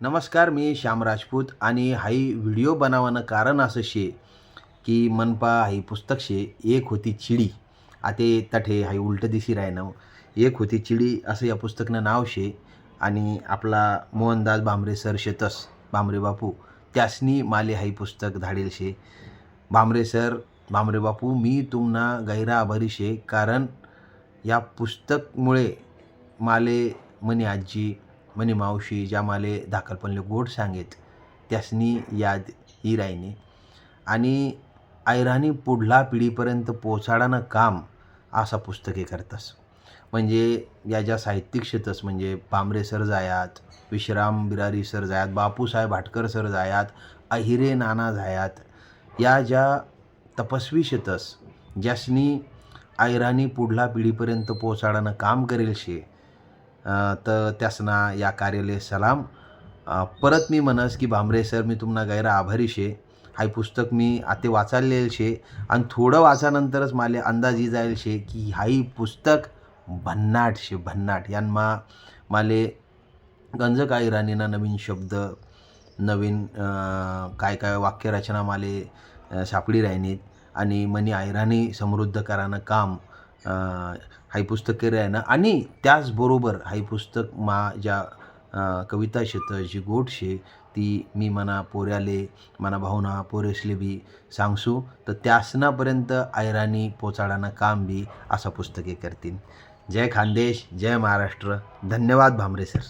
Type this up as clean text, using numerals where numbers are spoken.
नमस्कार, मी श्याम राजपूत आणि हाई व्हिडिओ बनावनं कारण असं शे की मनपा हाई पुस्तक शे एक होती चिडी. आते तठे हाई उलट दिसी रायनं. एक होती चिडी असं या पुस्तकनं नाव शे आणि आपला मोहनदास भामरे सर शेतस भामरे बापू त्यासनी माले हाई पुस्तक धाडेल शे. भामरे सर, भामरे बापू, मी तुमना गैरा आभारी शे, कारण या पुस्तकमुळे माले मनी आजी मनी मावशी ज्या माले धाकलपणले गोड सांगेत त्यासनी याद ही राहिने आणि ऐराणी पुढला पिढीपर्यंत पोचाडानं काम असा पुस्तके करतस. म्हणजे या ज्या साहित्यिक शेतस म्हणजे भामरे सर जायात, विश्राम बिरारी सर जायात, बापूसाहेब भाटकर सर जायात, अहिरे नाना जायात, या ज्या तपस्वी शेतस ज्यासनी ऐराणी पुढला पिढीपर्यंत पोचाडानं काम करेल शे, तर त्यासना या कार्यालय सलाम. परत मी म्हणस की भामरे सर, मी तुम्हाला गैरा आभारी शे. हाई पुस्तक मी आते वाचायला शे आणि थोडं वाचानंतरच माले अंदाज जाईल शे की हाई पुस्तक भन्नाट शे, भन्नाट. यानमा माले गंज काय राणीना नवीन शब्द, नवीन काय काय वाक्यरचना माले सापडी राहिनीत आणि मनी ऐराणी समृद्ध करानं काम हाई पुस्तक केलं आहे ना. आणि त्याचबरोबर हाई पुस्तक ज्या कविता शेत जी गोट शे ती मी मना पोऱ्याले, मना भावना पोरेसले बी सांगसू, तर त्यासनापर्यंत ऐराणी पोचाडानं काम बी असा पुस्तके करतील. जय खानदेश, जय महाराष्ट्र. धन्यवाद भामरे सर.